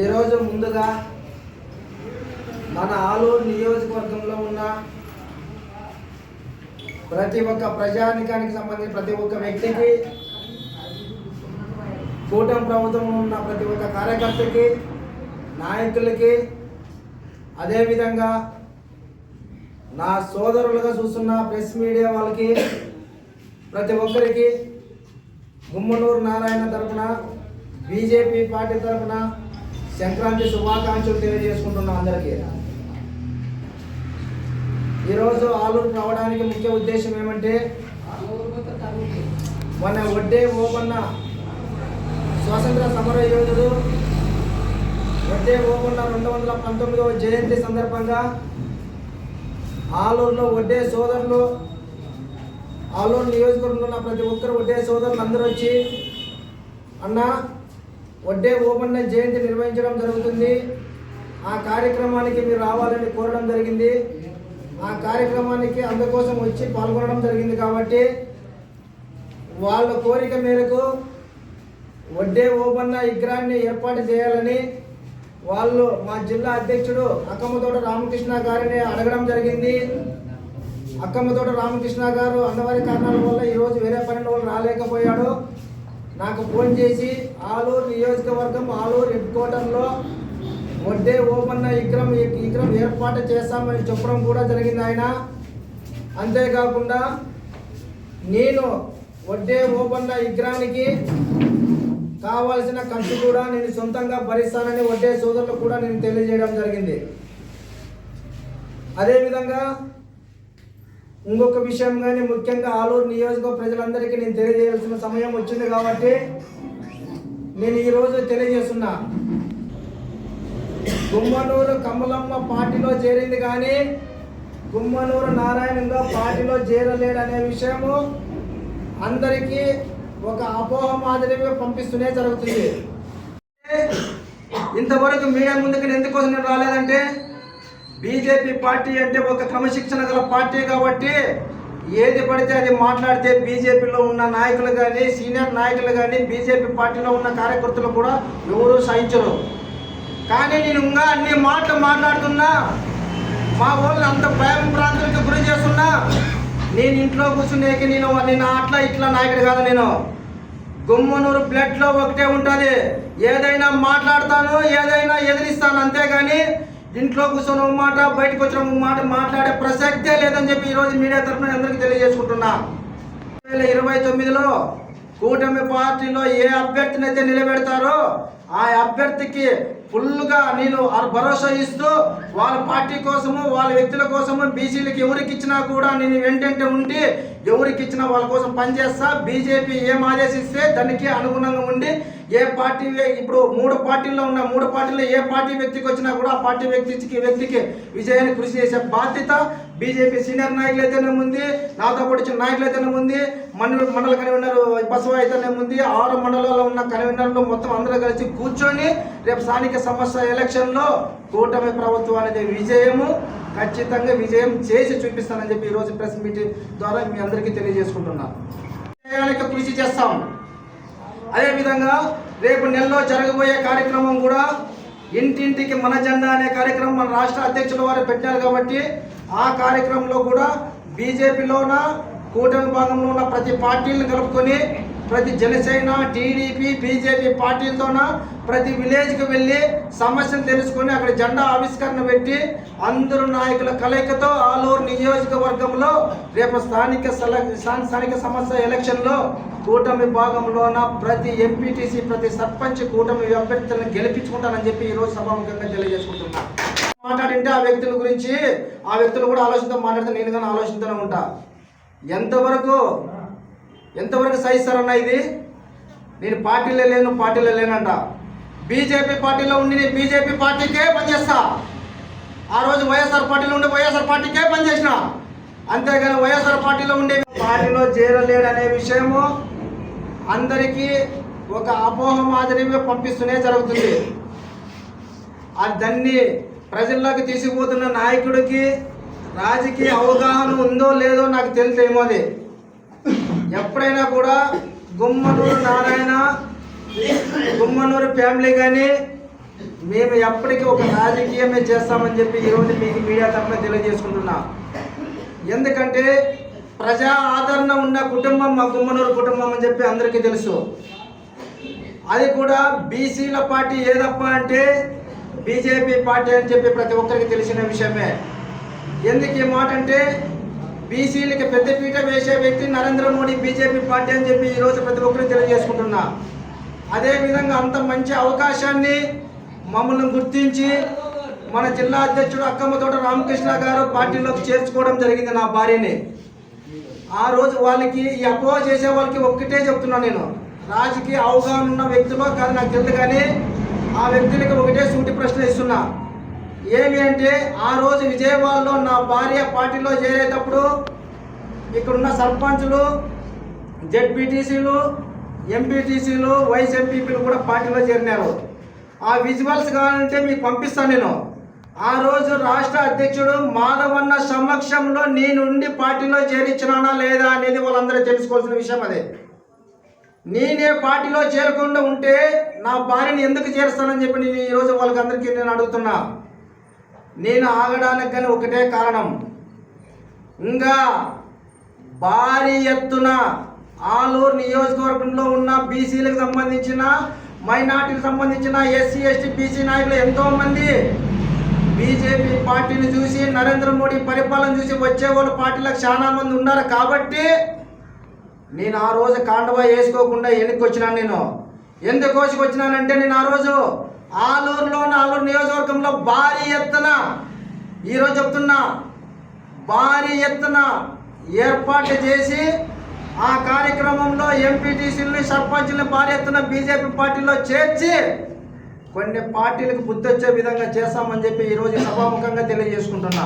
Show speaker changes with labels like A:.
A: ఈరోజు ముందుగా మన ఆలూరు నియోజకవర్గంలో ఉన్న ప్రతి ఒక్క ప్రజానికానికి సంబంధించిన ప్రతి ఒక్క వ్యక్తికి, కూటమి ప్రభుత్వంలో ఉన్న ప్రతి ఒక్క కార్యకర్తకి, నాయకులకి, అదేవిధంగా నా సోదరులుగా చూస్తున్న ప్రెస్ మీడియా వాళ్ళకి, ప్రతి ఒక్కరికి గుమ్మనూరు నారాయణ తరఫున, బీజేపీ పార్టీ తరఫున సంక్రాంతి శుభాకాంక్షలు తెలియజేసుకుంటున్నాం అందరికీ. ఈరోజు ఆలూరు రావడానికి ముఖ్య ఉద్దేశం ఏమంటే, మన వడ్డే ఓపన్న స్వాతంత్ర సమర యోధుడు వడ్డే ఓపన్న 219వ జయంతి సందర్భంగా ఆలూరులో వడ్డే సోదరులు, ఆలూరు నియోజకవర్గంలో ఉన్న ప్రతి ఒక్కరు వడ్డే సోదరులు అందరూ వచ్చి, అన్న వడ్డే ఓపన్న జయంతి నిర్వహించడం జరుగుతుంది, ఆ కార్యక్రమానికి మీరు రావాలని కోరడం జరిగింది. ఆ కార్యక్రమానికి అందుకోసం వచ్చి పాల్గొనడం జరిగింది. కాబట్టి వాళ్ళ కోరిక మేరకు వడ్డే ఓపన్న విగ్రహాన్ని ఏర్పాటు చేయాలని వాళ్ళు మా జిల్లా అధ్యక్షుడు అక్కమ్మతోట రామకృష్ణ గారిని అడగడం జరిగింది. అక్కమ్మతోట రామకృష్ణ గారు అన్నవారి కారణాల వల్ల ఈరోజు వేరే పని వల్ల రాలేకపోయాడు. నాకు ఫోన్ చేసి ఆలూరు నియోజకవర్గం ఆలూరు హెడ్ క్వార్టర్లో వడ్డే ఓపన్న విగ్రహం ఏర్పాటు చేస్తామని చెప్పడం కూడా జరిగింది ఆయన. అంతేకాకుండా నేను వడ్డే ఓపన్న విగ్రహానికి కావాల్సిన ఖర్చు కూడా నేను సొంతంగా భరిస్తానని వడ్డే సోదరులకు కూడా నేను తెలియజేయడం జరిగింది. అదేవిధంగా ఇంకొక విషయం కానీ ముఖ్యంగా ఆలూరు నియోజకవర్గ ప్రజలందరికీ నేను తెలియజేయాల్సిన సమయం వచ్చింది కాబట్టి నేను ఈరోజు తెలియజేస్తున్నా. గుమ్మనూరు కమలమ్మ పార్టీలో చేరింది కానీ గుమ్మనూరు నారాయణంగా పార్టీలో చేరలేడనే విషయము అందరికీ ఒక అపోహ మాదిరిగా పంపిస్తూనే జరుగుతుంది. ఇంతవరకు మీడియా ముందుకు ఎందుకోసం నేను రాలేదంటే, బీజేపీ పార్టీ అంటే ఒక క్రమశిక్షణ గల పార్టీ కాబట్టి ఏది పడితే అది మాట్లాడితే బీజేపీలో ఉన్న నాయకులు కానీ, సీనియర్ నాయకులు కానీ, బీజేపీ పార్టీలో ఉన్న కార్యకర్తలు కూడా ఎవరూ సహించరు. కానీ నేను ఇంకా అన్ని మాటలు మాట్లాడుతున్నా, మా వాళ్ళు అంత భయం భ్రాంతులకు గురి చేస్తున్నా. నేను ఇంట్లో కూర్చునేకి నేను అట్లా ఇట్లా నాయకుడు కాదు. నేను గుమ్మనూరు బ్లడ్లో ఒకటే ఉంటుంది. ఏదైనా మాట్లాడతాను, ఏదైనా ఎదిరిస్తాను, అంతేగాని ఇంట్లో కూర్చొని ఒక మాట, బయటకు వచ్చిన ఒక మాట మాట్లాడే ప్రసక్తే లేదని చెప్పి ఈరోజు మీడియా తరఫున అందరికీ తెలియజేసుకుంటున్నా. 2029లో కూటమి పార్టీలో ఏ అభ్యర్థిని అయితే నిలబెడతారో ఆ అభ్యర్థికి ఫుల్గా నేను భరోసా ఇస్తూ వాళ్ళ పార్టీ కోసము, వాళ్ళ వ్యక్తుల కోసము, బీసీలకు ఎవరికి ఇచ్చినా కూడా నేను వెంటంటే ఉండి ఎవరికి ఇచ్చినా వాళ్ళ కోసం పనిచేస్తా. బీజేపీ ఏం ఆదేశిస్తే దానికి అనుగుణంగా ఉండి ఏ పార్టీ, ఇప్పుడు 3 పార్టీల్లో ఉన్న 3 పార్టీల్లో ఏ పార్టీ వ్యక్తికి వచ్చినా కూడా ఆ పార్టీ వ్యక్తికి విజయాన్ని కృషి చేసే బాధ్యత బీజేపీ సీనియర్ నాయకులు అయితేనే ఉంది, నాతో పాటు వచ్చిన నాయకులు అయితేనే ఉంది, మండల కన్వీనర్ బసవ అయితేనే ఉంది, 6 మండలాల్లో ఉన్న కన్వీనర్లు మొత్తం అందరూ కలిసి కూర్చొని రేపు స్థానిక సంస్థ ఎలక్షన్లో కూటమి ప్రభుత్వం అనేది విజయము ఖచ్చితంగా విజయం చేసి చూపిస్తానని చెప్పి ఈరోజు ప్రెస్ మీటింగ్ ద్వారా మీ అందరికీ తెలియజేసుకుంటున్నాను. కృషి చేస్తాం. అదేవిధంగా రేపు నెలలో జరగబోయే కార్యక్రమం కూడా ఇంటింటికి మన జెండా అనే కార్యక్రమం మన రాష్ట్ర అధ్యక్షుల వారు పెట్టారు. కాబట్టి ఆ కార్యక్రమంలో కూడా బీజేపీలోన కూటమి భాగంలో ఉన్న ప్రతి పార్టీలను కలుపుకొని ప్రతి జనసేన, టీడీపీ, బీజేపీ పార్టీలతోన ప్రతి విలేజ్కి వెళ్ళి సమస్యలు తెలుసుకొని అక్కడ జెండా ఆవిష్కరణ పెట్టి అందరూ నాయకుల కలయికతో ఆలూరు నియోజకవర్గంలో రేపు స్థానిక సంస్థ ఎలక్షన్లో కూటమి భాగంలోన ప్రతి ఎంపీటీసీ, ప్రతి సర్పంచ్ కూటమి అభ్యర్థులను గెలిపించుకుంటానని చెప్పి ఈరోజు సభాముఖంగా తెలియజేసుకుంటున్నా. మాట్లాడింటే ఆ వ్యక్తుల గురించి ఆ వ్యక్తులు కూడా ఆలోచనతో మాట్లాడితే నేను కానీ ఆలోచనతోనే ఉంటా. ఎంతవరకు సహిస్తారన్న ఇది? నేను పార్టీలో లేనంట. బీజేపీ పార్టీలో ఉండి నేను బీజేపీ పార్టీకే పనిచేస్తా. ఆ రోజు వైఎస్ఆర్ పార్టీలో ఉండి వైఎస్ఆర్ పార్టీకే పనిచేసిన, అంతేగాని వైఎస్ఆర్ పార్టీలో ఉండే పార్టీలో చేరలేడనే విషయము అందరికీ ఒక అపోహ మాదిరిగా పంపిస్తూనే జరుగుతుంది. దాన్ని ప్రజల్లోకి తీసుకుపోతున్న నాయకుడికి రాజకీయ అవగాహన ఉందో లేదో నాకు తెలియదేమో. అది ఎప్పుడైనా కూడా గుమ్మనూరు నారాయణ, గుమ్మనూరు ఫ్యామిలీ కానీ మేము ఎప్పటికీ ఒక రాజకీయమే చేస్తామని చెప్పి ఈరోజు మీకు మీడియా తరఫున తెలియజేసుకుంటున్నా. ఎందుకంటే ప్రజా ఆదరణ ఉన్న కుటుంబం మా గుమ్మనూరు కుటుంబం అని చెప్పి అందరికీ తెలుసు. అది కూడా బీసీల పార్టీ ఏదప్ప అంటే బీజేపీ పార్టీ అని చెప్పి ప్రతి ఒక్కరికి తెలిసిన విషయమే. ఎందుకు ఈ మాట అంటే బీసీలకి పెద్దపీట వేసే వ్యక్తి నరేంద్ర మోడీ బీజేపీ పార్టీ అని చెప్పి ఈరోజు ప్రతి ఒక్కరికి తెలియజేసుకుంటున్నా. అదేవిధంగా అంత మంచి అవకాశాన్ని మమ్మల్ని గుర్తించి మన జిల్లా అధ్యక్షుడు అక్కమ్మతోట రామకృష్ణ గారు పార్టీలోకి చేర్చుకోవడం జరిగింది నా భార్యని. ఆ రోజు వాళ్ళకి ఈ అపోహ చేసే వాళ్ళకి ఒక్కటే చెప్తున్నా, నేను రాజకీయ అవగాహన ఉన్న వ్యక్తులో కాదు నాకు తెలియదు, కానీ ఆ వ్యక్తులకి ఒకటే సూటి ప్రశ్న ఇస్తున్నా. ఏమి అంటే ఆ రోజు విజయవాడలో నా భార్య పార్టీలో చేరేటప్పుడు ఇక్కడున్న సర్పంచులు, జెడ్పీటీసీలు, ఎంపీటీసీలు, వైస్ ఎంపీపీలు కూడా పార్టీలో చేరినారు. ఆ విజువల్స్ కావాలంటే మీకు పంపిస్తాను నేను. ఆ రోజు రాష్ట్ర అధ్యక్షుడు మాధవన్న సమక్షంలో నేనుండి పార్టీలో చేరించినానా లేదా అనేది వాళ్ళందరూ తెలుసుకోవాల్సిన విషయం. అదే నేనే పార్టీలో చేరకుండా ఉంటే నా భార్యని ఎందుకు చేరుస్తానని చెప్పి నేను ఈరోజు వాళ్ళకందరికీ నేను అడుగుతున్నా. నేను ఆగడానికి కానీ ఒకటే కారణం, ఇంకా భారీ ఎత్తున ఆలూరు నియోజకవర్గంలో ఉన్న బీసీలకు సంబంధించిన, మైనార్టీలకు సంబంధించిన ఎస్సీ ఎస్టీ బీసీ నాయకులు ఎంతోమంది బీజేపీ పార్టీని చూసి, నరేంద్ర మోడీ పరిపాలన చూసి వచ్చే వాళ్ళు పార్టీలకు చాలా మంది ఉన్నారు. కాబట్టి నేను ఆ రోజు కాండవా వేసుకోకుండా వెనక్కి వచ్చినాను. నేను ఎందుకు వచ్చినానంటే నేను ఆ రోజు ఆలూరు నియోజకవర్గంలో భారీ ఎత్తున, ఈరోజు చెప్తున్నా, భారీ ఎత్తున ఏర్పాట్లు చేసి ఆ కార్యక్రమంలో ఎంపీటీసీలని, సర్పంచులని భారీ ఎత్తున బీజేపీ పార్టీలో చేర్చి కొన్ని పార్టీలకు బుద్ధి వచ్చే విధంగా చేస్తామని చెప్పి ఈరోజు సభాముఖంగా తెలియజేసుకుంటున్నా.